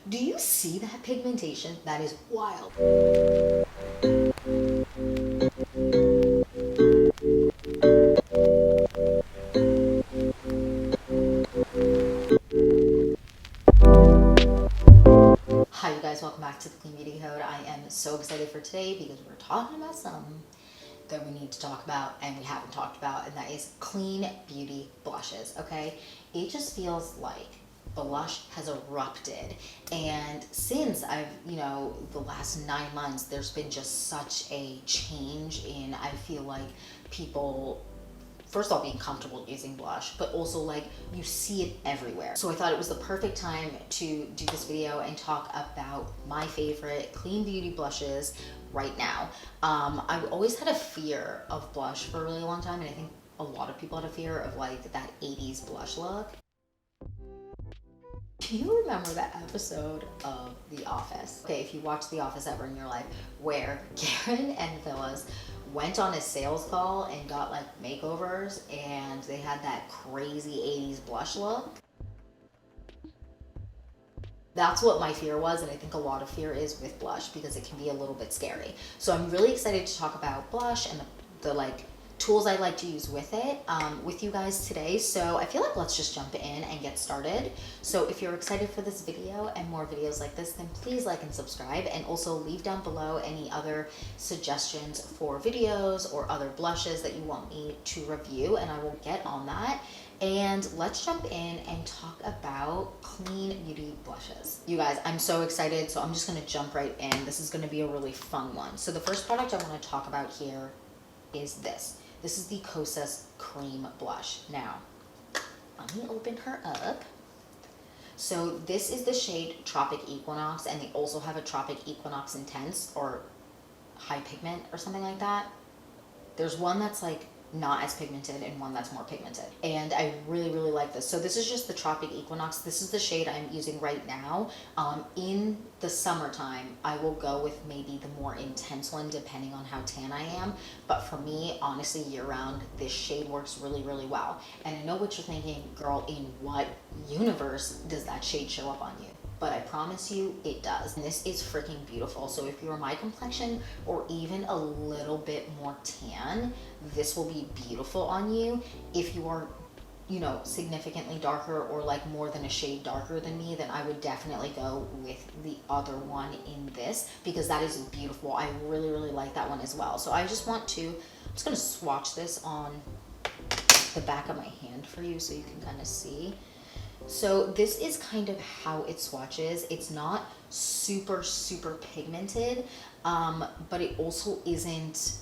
Do you see that pigmentation? That is wild. Hi you guys, welcome back to the Clean Beauty Code. I am so excited for today because we're talking about something that we need to talk about and we haven't talked about, and that is clean beauty blushes, okay? It just feels like blush has erupted, and since I've, the last 9 months, there's been just such a change in, I feel like, people first of all being comfortable using blush, but also like you see it everywhere. So I thought it was the perfect time to do this video and talk about my favorite clean beauty blushes right now. I've always had a fear of blush for a really long time, and I think a lot of people had a fear of like that 80s blush look. Do you remember that episode of The Office? Okay, if you watched The Office ever in your life, where Karen and Phyllis went on a sales call and got like makeovers, and they had that crazy 80s blush look. That's what my fear was, and I think a lot of fear is with blush because it can be a little bit scary. So I'm really excited to talk about blush and the like tools I like to use with it with you guys today. So I feel like let's just jump in and get started. So if you're excited for this video and more videos like this, then please like and subscribe, and also leave down below any other suggestions for videos or other blushes that you want me to review, and I will get on that. And let's jump in and talk about clean beauty blushes. You guys, I'm so excited, so I'm just gonna jump right in. This is gonna be a really fun one. So the first product I wanna talk about here is this. This is the Cosas Cream Blush. Now, let me open her up. So this is the shade Tropic Equinox, and they also have a Tropic Equinox Intense or High Pigment or something like that. There's one that's like not as pigmented and one that's more pigmented, and I really like this. So this is just the Tropic Equinox. This is the shade I'm using right now. In the summertime I will go with maybe the more intense one depending on how tan I am, but for me, honestly, year round, this shade works really well. And I know what you're thinking, girl, in what universe does that shade show up on you? But I promise you it does. And this is freaking beautiful. So if you're my complexion or even a little bit more tan, this will be beautiful on you. If you are, significantly darker or like more than a shade darker than me, then I would definitely go with the other one in this, because that is beautiful. I really like that one as well. So I just want to, I'm just gonna swatch this on the back of my hand for you so you can kind of see. So this is kind of how it swatches. It's not super pigmented, but it also isn't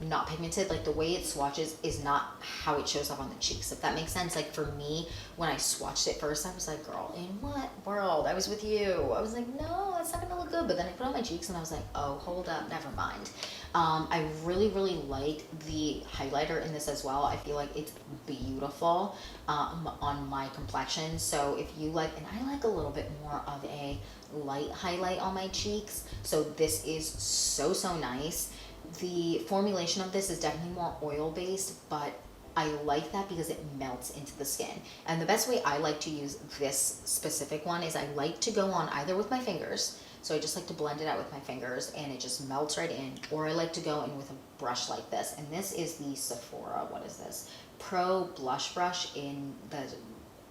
not pigmented. Like the way it swatches is not how it shows up on the cheeks, if that makes sense. Like for me, when I swatched it first, I was like, girl, in what world? I was with you. I was like, no, it's not gonna look good. But then I put it on my cheeks and I was like, oh, hold up, never mind. I really like the highlighter in this as well. I feel like it's beautiful on my complexion. So if you like, and I like a little bit more of a light highlight on my cheeks, so this is so nice. The formulation of this is definitely more oil based, but I like that because it melts into the skin. And the best way I like to use this specific one is I like to go on either with my fingers, so I just like to blend it out with my fingers and it just melts right in, or I like to go in with a brush like this. And this is the Sephora, what is this? Pro Blush Brush in the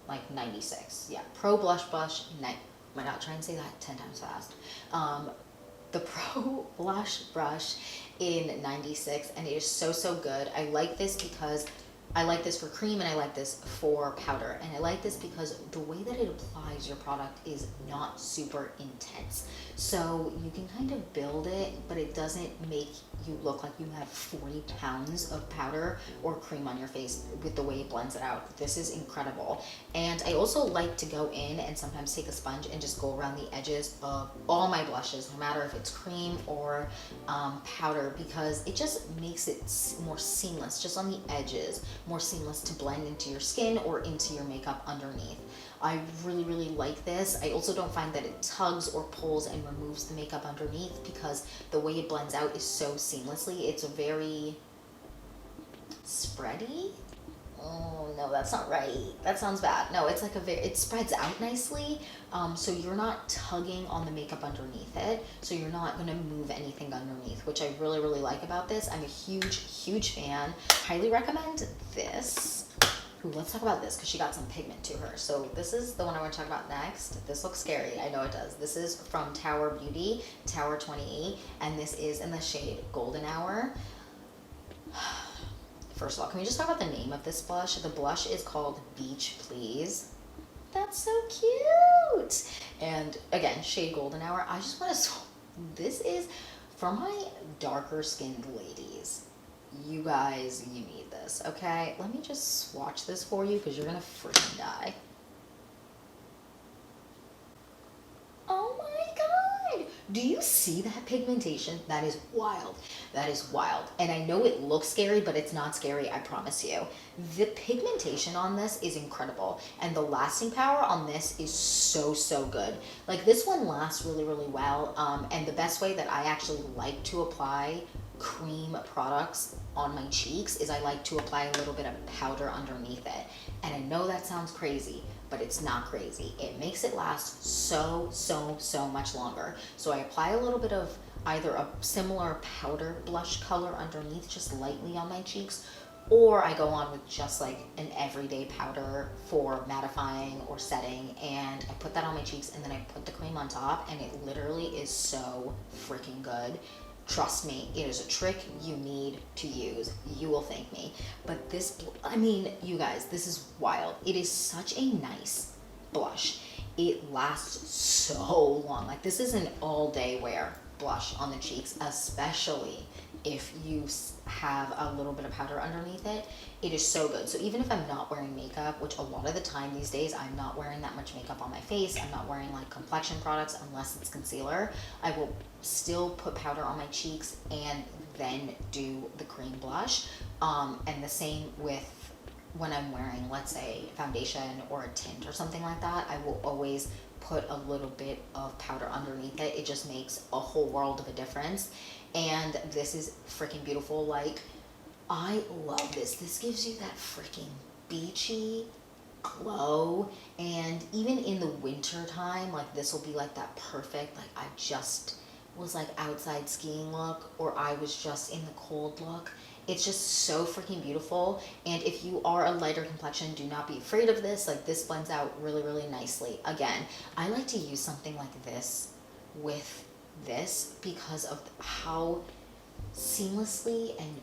like 96. Yeah, Pro Blush Brush, oh my god, try and say that 10 times fast. The Pro Blush Brush in 96, and it is so good. I like this because I like this for cream and I like this for powder, and I like this because the way that it applies your product is not super intense, so you can kind of build it, but it doesn't make you look like you have 40 pounds of powder or cream on your face with the way it blends it out. This is incredible. And I also like to go in and sometimes take a sponge and just go around the edges of all my blushes, no matter if it's cream or powder, because it just makes it more seamless, just on the edges, more seamless to blend into your skin or into your makeup underneath. I really like this. I also don't find that it tugs or pulls and removes the makeup underneath, because the way it blends out is so seamlessly. It's very spready, Oh no, that's not right. That sounds bad. No, it's like it spreads out nicely. So you're not tugging on the makeup underneath it. So you're not gonna move anything underneath, which I really, really like about this. I'm a huge, huge fan. Highly recommend this. Ooh, let's talk about this because she got some pigment to her. So this is the one I want to talk about next. This looks scary. I know it does. This is from Tower Beauty, Tower 28, and this is in the shade Golden Hour. First of all, can we just talk about the name of this blush? The blush is called Beach Please. That's so cute. And again, shade Golden Hour. I just want to, this is for my darker skinned ladies. You guys, you need this, okay? Let me just swatch this for you because you're gonna freaking die. Oh my god! Do you see that pigmentation? That is wild. That is wild. And I know it looks scary, but it's not scary, I promise you. The pigmentation on this is incredible. And the lasting power on this is so, so good. Like this one lasts really, really well. And the best way that I actually like to apply cream products on my cheeks is I like to apply a little bit of powder underneath it. And I know that sounds crazy, but it's not crazy. It makes it last so, so, so much longer. So I apply a little bit of either a similar powder blush color underneath, just lightly on my cheeks, or I go on with just like an everyday powder for mattifying or setting, and I put that on my cheeks and then I put the cream on top, and it literally is so freaking good. Trust me, it is a trick you need to use. You will thank me. But this, I mean, you guys, this is wild. It is such a nice blush. It lasts so long. Like this is an all day wear blush on the cheeks, especially if you have a little bit of powder underneath it. It is so good. So even if I'm not wearing makeup, which a lot of the time these days I'm not wearing that much makeup on my face, I'm not wearing like complexion products unless it's concealer, I will still put powder on my cheeks and then do the cream blush. And the same with when I'm wearing, let's say, foundation or a tint or something like that, I will always put a little bit of powder underneath it. It just makes a whole world of a difference. And this is freaking beautiful. Like, I love this. This gives you that freaking beachy glow. And even in the winter time, like this will be like that perfect, like I just was like outside skiing look, or I was just in the cold look. It's just so freaking beautiful. And if you are a lighter complexion, do not be afraid of this. Like this blends out really, really nicely. Again, I like to use something like this with this because of how seamlessly and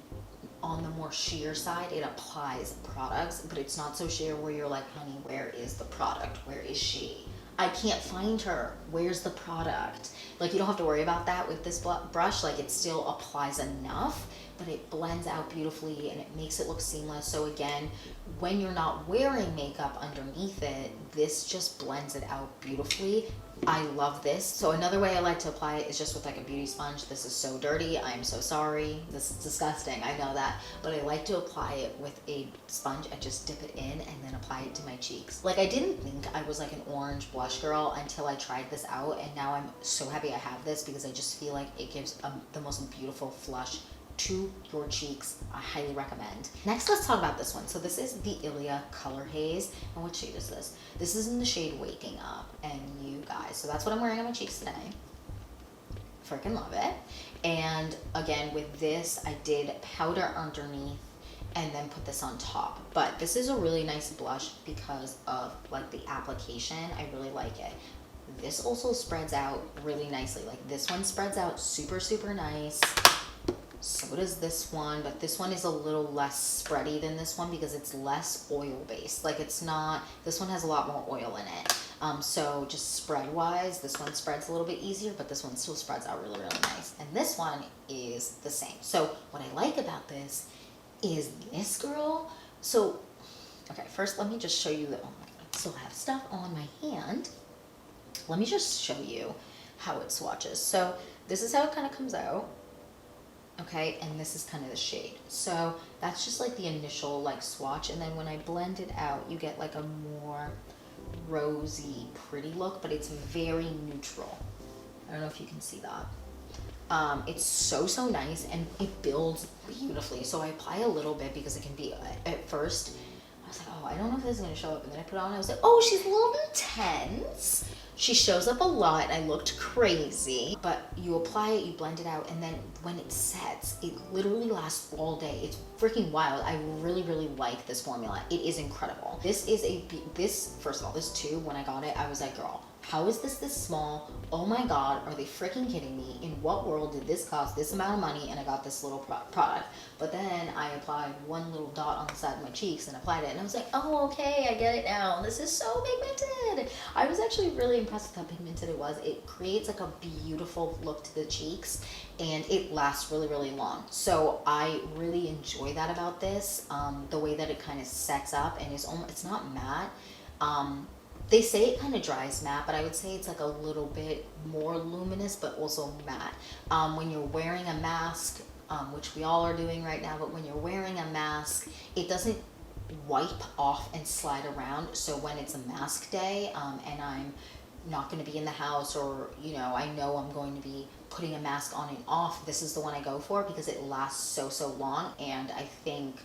on the more sheer side it applies products, but it's not so sheer where you're like, honey, where is the product? Where is she? I can't find her. Where's the product? Like you don't have to worry about that with this brush. Like it still applies enough, but it blends out beautifully and it makes it look seamless. So again, when you're not wearing makeup underneath it, this just blends it out beautifully. I love this. So another way I like to apply it is just with like a beauty sponge. This is so dirty. I'm so sorry. This is disgusting. I know that. But I like to apply it with a sponge and just dip it in and then apply it to my cheeks. Like I didn't think I was like an orange blush girl until I tried this out. And now I'm so happy I have this because I just feel like it gives the most beautiful flush to your cheeks. I highly recommend. Next, let's talk about this one. So this is the Ilia Color Haze. And what shade is this? This is in the shade Waking Up. And you guys, so that's what I'm wearing on my cheeks today. Freaking love it. And again, with this, I did powder underneath and then put this on top. But this is a really nice blush because of like the application. I really like it. This also spreads out really nicely. Like this one spreads out super, super nice. So does this one, but this one is a little less spready than this one because it's less oil based. Like it's not, this one has a lot more oil in it. So just spread wise, this one spreads a little bit easier, but this one still spreads out really, really nice. And this one is the same. So what I like about this is this girl. So, okay, first let me just show you the, oh my God, I still have stuff on my hand. Let me just show you how it swatches. So this is how it kind of comes out. Okay, and this is kind of the shade. So that's just like the initial like swatch, and then when I blend it out, you get like a more rosy, pretty look, but it's very neutral. I don't know if you can see that. It's so, so nice, and it builds beautifully. So I apply a little bit because it can be, at first, I was like, oh, I don't know if this is gonna show up. And then I put it on and I was like, oh, she's a little intense. She shows up a lot. I looked crazy. But you apply it, you blend it out, and then when it sets, it literally lasts all day. It's freaking wild. I really, really like this formula. It is incredible. First of all, this tube, when I got it, I was like, girl, how is this small? Oh my God, are they freaking kidding me? In what world did this cost this amount of money and I got this little product? But then I applied one little dot on the side of my cheeks and applied it and I was like, oh, okay, I get it now. This is so pigmented. I was actually really impressed with how pigmented it was. It creates like a beautiful look to the cheeks and it lasts really, really long. So I really enjoy that about this, the way that it kind of sets up and it's not matte. They say it kind of dries matte, but I would say it's like a little bit more luminous, but also matte. When you're wearing a mask, which we all are doing right now, but when you're wearing a mask, it doesn't wipe off and slide around. So when it's a mask day, and I'm not going to be in the house, or, you know I'm going to be putting a mask on and off, this is the one I go for because it lasts so long. And I think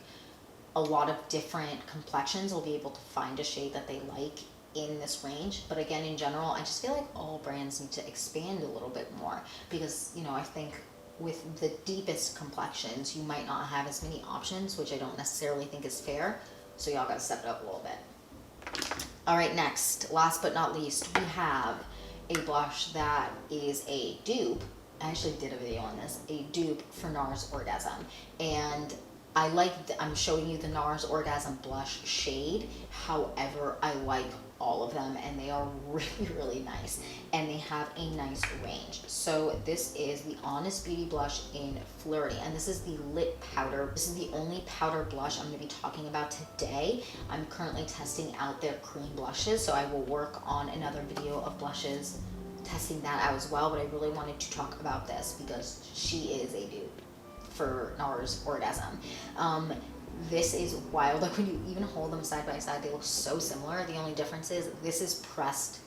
a lot of different complexions will be able to find a shade that they like in this range. But again, in general, I just feel like all brands need to expand a little bit more because, I think with the deepest complexions, you might not have as many options, which I don't necessarily think is fair. So y'all gotta step it up a little bit. All right, next, last but not least, we have a blush that is a dupe. I actually did a video on this, a dupe for NARS Orgasm. And I'm showing you the NARS Orgasm blush shade. However, I like all of them and they are really, really nice and they have a nice range. So this is the Honest Beauty blush in Flirty, and this is the Lit Powder. This is the only powder blush I'm going to be talking about today. I'm currently testing out their cream blushes, so I will work on another video of blushes testing that out as well, but I really wanted to talk about this because she is a dupe for NARS Orgasm. This is wild. Like when you even hold them side by side, they look so similar. The only difference is this is pressed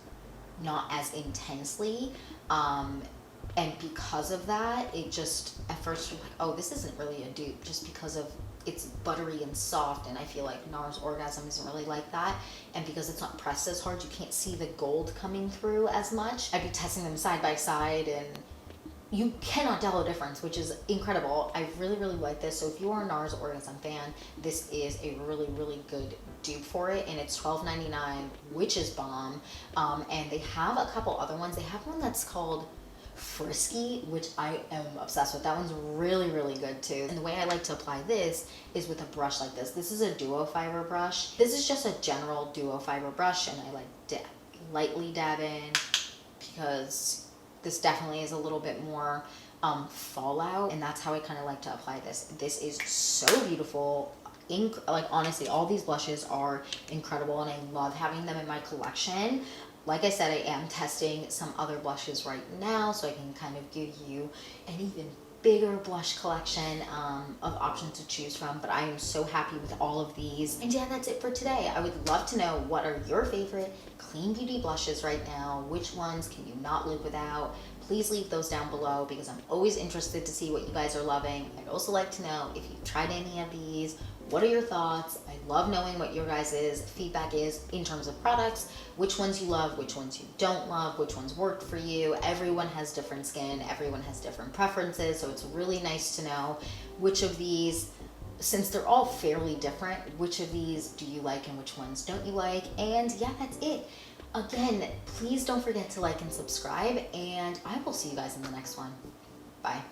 not as intensely. And because of that, it just, at first you're like, oh, this isn't really a dupe just because of it's buttery and soft. And I feel like NARS Orgasm isn't really like that. And because it's not pressed as hard, you can't see the gold coming through as much. I'd be testing them side by side and you cannot tell a difference, which is incredible. I really, really like this. So if you are a NARS Orgasm fan, this is a really, really good dupe for it. And it's $12.99, which is bomb. And they have a couple other ones. They have one that's called Frisky, which I am obsessed with. That one's really, really good too. And the way I like to apply this is with a brush like this. This is a duo fiber brush. This is just a general duo fiber brush, and I like to lightly dab in because this definitely is a little bit more fallout, and that's how I kind of like to apply this. This is so beautiful. Like honestly, all these blushes are incredible, and I love having them in my collection. Like I said, I am testing some other blushes right now, so I can kind of give you an even bigger blush collection of options to choose from, but I am so happy with all of these. And yeah, that's it for today. I would love to know, what are your favorite clean beauty blushes right now? Which ones can you not live without? Please leave those down below because I'm always interested to see what you guys are loving. I'd also like to know if you've tried any of these. What are your thoughts? I love knowing what your guys' feedback is in terms of products, which ones you love, which ones you don't love, which ones worked for you. Everyone has different skin, everyone has different preferences, so it's really nice to know which of these, since they're all fairly different, which of these do you like and which ones don't you like. And yeah, that's it. Again, please don't forget to like and subscribe, and I will see you guys in the next one. Bye.